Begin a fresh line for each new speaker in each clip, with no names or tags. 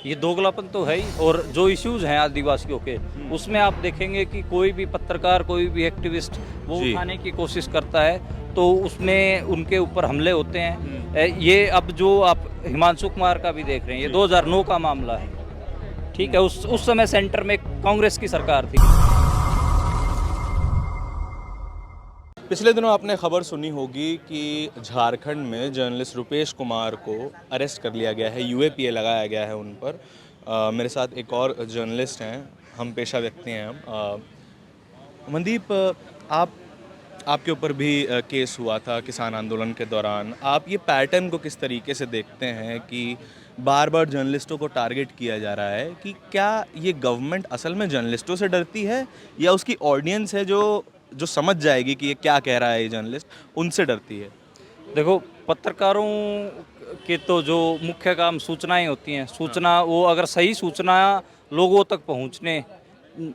ये दोगलापन तो है ही। और जो इश्यूज हैं आदिवासियों के, उसमें आप देखेंगे कि कोई भी पत्रकार, कोई भी एक्टिविस्ट वो
जी।
उठाने की कोशिश करता है तो उसमें उनके ऊपर हमले होते हैं। ये अब जो आप हिमांशु कुमार का भी देख रहे हैं, ये 2009 का मामला है। ठीक है, उस समय सेंटर में कांग्रेस की सरकार थी।
पिछले दिनों आपने खबर सुनी होगी कि झारखंड में जर्नलिस्ट रुपेश कुमार को अरेस्ट कर लिया गया है, यूएपीए लगाया गया है उन पर। मेरे साथ एक और जर्नलिस्ट हैं, हम पेशा व्यक्ति हैं हम। मनदीप, आप आपके ऊपर भी केस हुआ था किसान आंदोलन के दौरान। आप ये पैटर्न को किस तरीके से देखते हैं कि बार बार जर्नलिस्टों को टारगेट किया जा रहा है, कि क्या ये गवर्नमेंट असल में जर्नलिस्टों से डरती है या उसकी ऑडियंस है जो जो समझ जाएगी कि ये क्या कह रहा है ये जर्नलिस्ट, उनसे डरती है?
देखो, पत्रकारों के तो जो मुख्य काम सूचनाएं होती हैं, सूचना वो अगर सही सूचना लोगों तक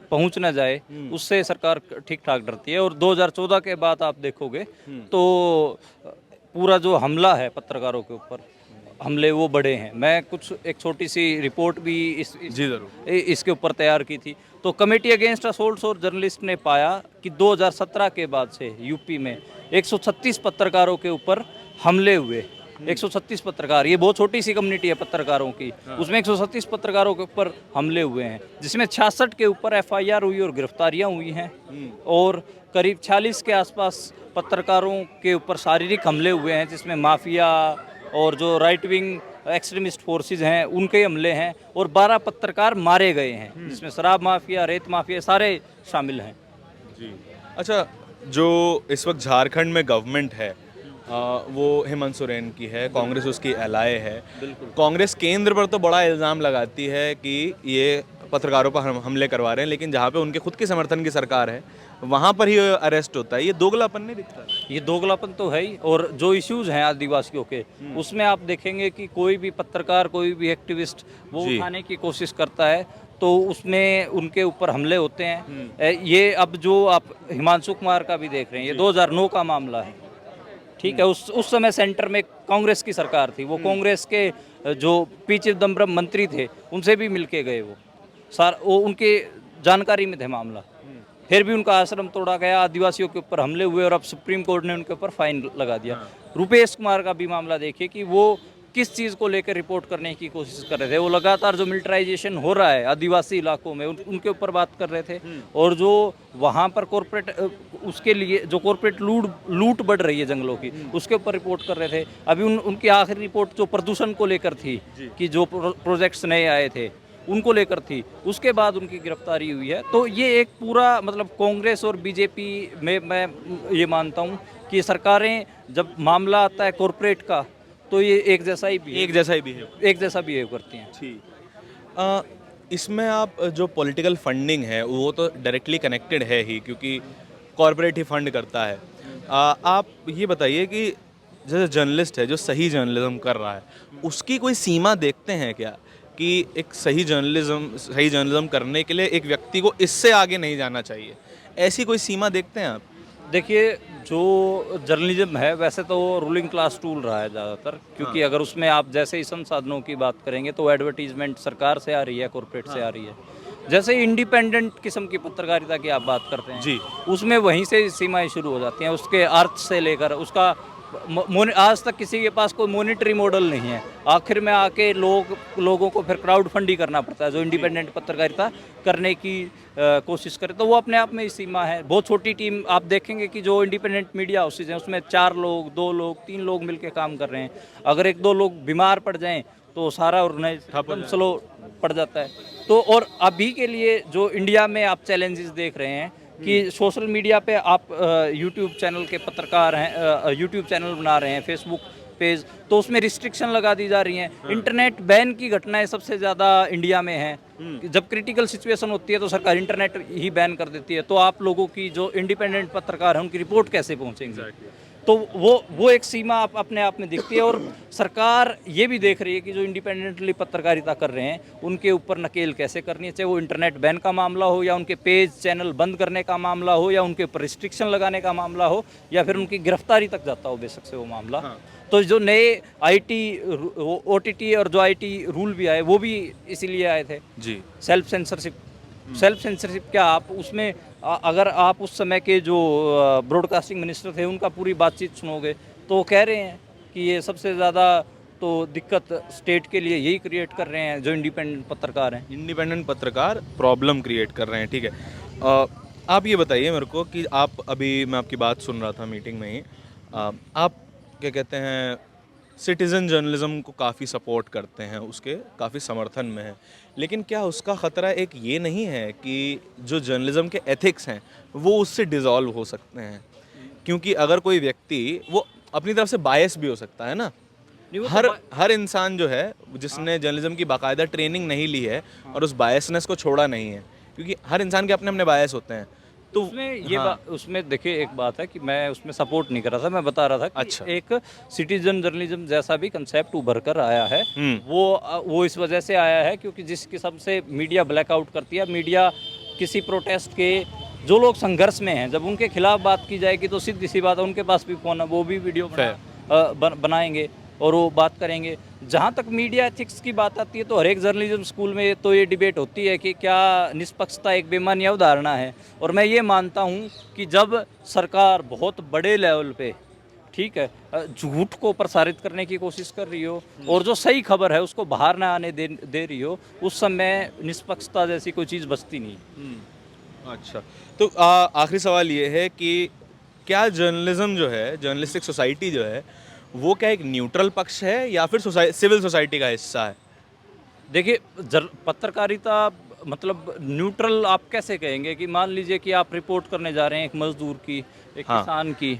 पहुंच ना जाए, उससे सरकार ठीक ठाक डरती है। और 2014 के बाद आप देखोगे तो पूरा जो हमला है पत्रकारों के ऊपर, हमले वो बड़े हैं। मैं कुछ एक छोटी सी रिपोर्ट भी
जी ज़रूर।
इसके ऊपर तैयार की थी। तो कमेटी अगेंस्ट असोल्ट्स और जर्नलिस्ट ने पाया कि 2017 के बाद से यूपी में 136 पत्रकारों के ऊपर हमले हुए। 136 पत्रकार, ये बहुत छोटी सी कम्युनिटी है पत्रकारों की, उसमें 136 पत्रकारों के ऊपर हमले हुए हैं, जिसमें 66 के ऊपर एफआईआर हुई और गिरफ्तारियां हुई हैं। और करीब 46 के आसपास पत्रकारों के ऊपर शारीरिक हमले हुए हैं, जिसमें माफिया और जो राइट विंग एक्सट्रीमिस्ट फोर्सेस हैं उनके हमले हैं। और 12 पत्रकार मारे गए हैं, जिसमें शराब माफिया, रेत माफिया सारे शामिल हैं।
जी। अच्छा, जो इस वक्त झारखंड में गवर्नमेंट है, वो हेमंत सोरेन की है, कांग्रेस उसकी एलाय है। कांग्रेस केंद्र पर तो बड़ा इल्ज़ाम लगाती है कि ये पत्रकारों पर हमले करवा रहे हैं, लेकिन जहाँ पे उनके खुद के समर्थन की सरकार है वहाँ पर ही अरेस्ट होता है। ये दोगलापन नहीं दिखता?
ये दोगलापन तो है ही। और जो इश्यूज हैं आदिवासियों के, उसमें आप देखेंगे कि कोई भी पत्रकार, कोई भी एक्टिविस्ट वो
जी।
उठाने की कोशिश करता है तो उसमें उनके ऊपर हमले होते हैं। ये अब जो आप हिमांशु कुमार का भी देख रहे हैं, ये 2009 का मामला है। ठीक है, उस समय सेंटर में कांग्रेस की सरकार थी। वो कांग्रेस के जो पी चिदम्बरम मंत्री थे, उनसे भी मिलके गए वो उनके जानकारी में थे मामला। फिर भी उनका आश्रम तोड़ा गया, आदिवासियों के ऊपर हमले हुए और अब सुप्रीम कोर्ट ने उनके ऊपर फाइन लगा दिया। रुपेश कुमार का भी मामला देखिए कि वो किस चीज़ को लेकर रिपोर्ट करने की कोशिश कर रहे थे। वो लगातार जो मिलिटराइजेशन हो रहा है आदिवासी इलाकों में, उनके ऊपर बात कर रहे थे। और जो वहाँ पर कॉर्पोरेट, उसके लिए जो कॉर्पोरेट लूट बढ़ रही है जंगलों की, उसके ऊपर रिपोर्ट कर रहे थे। अभी उनकी आखिरी रिपोर्ट जो प्रदूषण को लेकर थी, कि जो प्रोजेक्ट्स नए आए थे उनको लेकर थी, उसके बाद उनकी गिरफ्तारी हुई है। तो ये एक पूरा मतलब कांग्रेस और बीजेपी में मैं ये मानता हूँ कि सरकारें जब मामला आता है कॉरपोरेट का, तो ये एक जैसा ही बिहेव करती हैं।
ठीक। इसमें आप जो पॉलिटिकल फंडिंग है वो तो डायरेक्टली कनेक्टेड है ही, क्योंकि कॉरपोरेट ही फंड करता है। आप ये बताइए कि जैसे जर्नलिस्ट है जो सही जर्नलिज्म कर रहा है, उसकी कोई सीमा देखते हैं क्या, कि एक सही जर्नलिज्म करने के लिए एक व्यक्ति को इससे आगे नहीं जाना चाहिए, ऐसी कोई सीमा देखते हैं आप?
देखिए, जो जर्नलिज्म है वैसे तो वो रूलिंग क्लास टूल रहा है ज़्यादातर, क्योंकि अगर उसमें आप जैसे ही संसाधनों की बात करेंगे तो एडवर्टीजमेंट सरकार से आ रही है, कॉरपोरेट से आ रही है। जैसे इंडिपेंडेंट किस्म की पत्रकारिता की आप बात करते हैं
जी।
उसमें वहीं से सीमाएं शुरू हो जाती हैं, उसके अर्थ से लेकर उसका आज तक किसी के पास कोई मॉनिटरी मॉडल नहीं है। आखिर में आके लोगों को फिर क्राउड फंड ही करना पड़ता है जो इंडिपेंडेंट पत्रकारिता करने की कोशिश करे, तो वो अपने आप में ही सीमा है। बहुत छोटी टीम आप देखेंगे कि जो इंडिपेंडेंट मीडिया हाउसेज हैं उसमें 4 लोग, 2 लोग, 3 लोग मिलकर काम कर रहे हैं। अगर 1-2 लोग बीमार पड़ जाएं तो सारा ऑर्गेनाइजेशन स्लो पड़ जाता है। तो और अभी के लिए जो इंडिया में आप चैलेंजेस देख रहे हैं कि सोशल मीडिया पे आप यूट्यूब चैनल के पत्रकार हैं, यूट्यूब चैनल बना रहे हैं, फेसबुक पेज, तो उसमें रिस्ट्रिक्शन लगा दी जा रही हैं। इंटरनेट बैन की घटनाएं सबसे ज़्यादा इंडिया में हैं। जब क्रिटिकल सिचुएशन होती है तो सरकार इंटरनेट ही बैन कर देती है, तो आप लोगों की जो इंडिपेंडेंट पत्रकार हैं उनकी रिपोर्ट कैसे पहुंचेंगी? तो वो एक सीमा आप अपने आप में दिखती है। और सरकार ये भी देख रही है कि जो इंडिपेंडेंटली पत्रकारिता कर रहे हैं उनके ऊपर नकेल कैसे करनी है, चाहे वो इंटरनेट बैन का मामला हो या उनके पेज चैनल बंद करने का मामला हो या उनके ऊपर रिस्ट्रिक्शन लगाने का मामला हो या फिर उनकी गिरफ्तारी तक जाता हो बेशक से वो मामला। तो जो नए आईटी ओटीटी और जो आईटी रूल भी आए वो भी इसीलिए आए थे।
जी
सेल्फ सेंसरशिप क्या आप उसमें अगर आप उस समय के जो ब्रॉडकास्टिंग मिनिस्टर थे उनका पूरी बातचीत सुनोगे तो वो कह रहे हैं कि ये सबसे ज़्यादा तो दिक्कत स्टेट के लिए यही क्रिएट कर रहे हैं जो इंडिपेंडेंट पत्रकार हैं।
इंडिपेंडेंट पत्रकार प्रॉब्लम क्रिएट कर रहे हैं, ठीक है। आप ये बताइए मेरे को कि आप अभी, मैं आपकी बात सुन रहा था मीटिंग में ही, आप क्या कहते हैं सिटीज़न जर्नलिज्म को काफ़ी सपोर्ट करते हैं, उसके काफ़ी समर्थन में हैं, लेकिन क्या उसका ख़तरा एक ये नहीं है कि जो जर्नलिज्म के एथिक्स हैं वो उससे डिज़ोल्व हो सकते हैं? क्योंकि अगर कोई व्यक्ति वो अपनी तरफ से बायस भी हो सकता है ना, हर इंसान जो है जिसने जर्नलिज्म की बाकायदा ट्रेनिंग नहीं ली है और उस बायसनेस को छोड़ा नहीं है, क्योंकि हर इंसान के अपने अपने बायस होते हैं, तो
उसमें ये
हाँ,
उसमें देखिए एक बात है कि मैं उसमें सपोर्ट नहीं कर रहा था, मैं बता रहा था कि
अच्छा।
एक सिटीजन जर्नलिज्म जैसा भी कंसेप्ट उभर कर आया है।
हम्म,
वो इस वजह से आया है क्योंकि जिस किस्म से मीडिया ब्लैकआउट करती है, मीडिया किसी प्रोटेस्ट के जो लोग संघर्ष में हैं जब उनके खिलाफ बात की जाएगी तो सीधी सी बात है उनके पास भी फोन है, वो भी वीडियो बनाएंगे और वो बात करेंगे। जहाँ तक मीडिया एथिक्स की बात आती है तो हर एक जर्नलिज्म स्कूल में तो ये डिबेट होती है कि क्या निष्पक्षता एक बेमानी अवधारणा है, और मैं ये मानता हूँ कि जब सरकार बहुत बड़े लेवल पे, ठीक है, झूठ को प्रसारित करने की कोशिश कर रही हो और जो सही खबर है उसको बाहर ना आने दे रही हो, उस समय निष्पक्षता जैसी कोई चीज़ बचती नहीं।
अच्छा। तो आखिरी सवाल ये है कि क्या जर्नलिज्म जो है, जर्नलिस्टिक सोसाइटी जो है, वो क्या एक न्यूट्रल पक्ष है या फिर सिविल सोसाइटी का हिस्सा है?
देखिए पत्रकारिता मतलब न्यूट्रल आप कैसे कहेंगे कि मान लीजिए कि आप रिपोर्ट करने जा रहे हैं एक मजदूर की, एक
हाँ।
किसान की,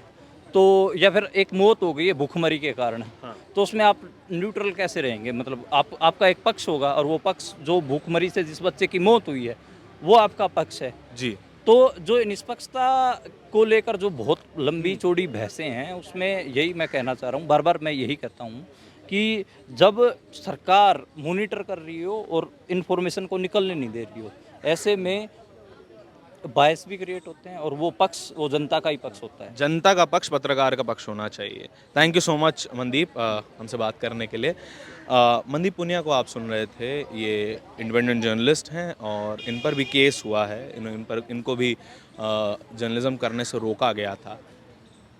तो या फिर एक मौत हो गई है भूखमरी के कारण,
हाँ।
तो उसमें आप न्यूट्रल कैसे रहेंगे? मतलब आपका एक पक्ष होगा और वो पक्ष जो भूखमरी से जिस बच्चे की मौत हुई है वो आपका पक्ष है।
जी।
तो जो निष्पक्षता को लेकर जो बहुत लंबी चौड़ी बहसें हैं उसमें यही मैं कहना चाह रहा हूँ, बार बार मैं यही कहता हूँ कि जब सरकार मॉनिटर कर रही हो और इन्फॉर्मेशन को निकलने नहीं दे रही हो, ऐसे में बायस भी क्रिएट होते हैं और वो पक्ष वो जनता का ही पक्ष होता है।
जनता का पक्ष पत्रकार का पक्ष होना चाहिए। Thank you so much Mandeep, हमसे बात करने के लिए। मनदीप पुनिया को आप सुन रहे थे, ये इंडिपेंडेंट जर्नलिस्ट हैं और इन पर भी केस हुआ है, इनको भी जर्नलिज्म करने से रोका गया था।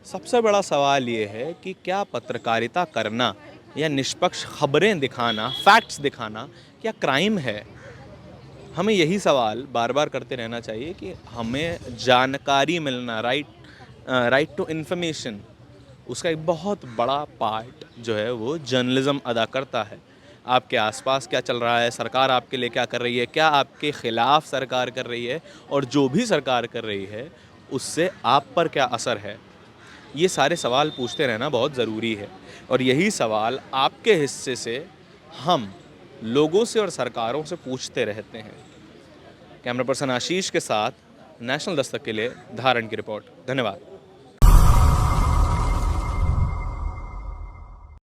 सबसे बड़ा सवाल ये है कि क्या पत्रकारिता करना या निष्पक्ष खबरें दिखाना, फैक्ट्स दिखाना, क्या क्राइम है? हमें यही सवाल बार बार करते रहना चाहिए कि हमें जानकारी मिलना, राइट टू इन्फॉर्मेशन, उसका एक बहुत बड़ा पार्ट जो है वो जर्नलिज्म अदा करता है। आपके आसपास क्या चल रहा है, सरकार आपके लिए क्या कर रही है, क्या आपके ख़िलाफ़ सरकार कर रही है, और जो भी सरकार कर रही है उससे आप पर क्या असर है, ये सारे सवाल पूछते रहना बहुत ज़रूरी है। और यही सवाल आपके हिस्से से हम लोगों से और सरकारों से पूछते रहते हैं। कैमरा पर्सन आशीष के साथ नेशनल दस्तक के लिए धारण की रिपोर्ट। धन्यवाद।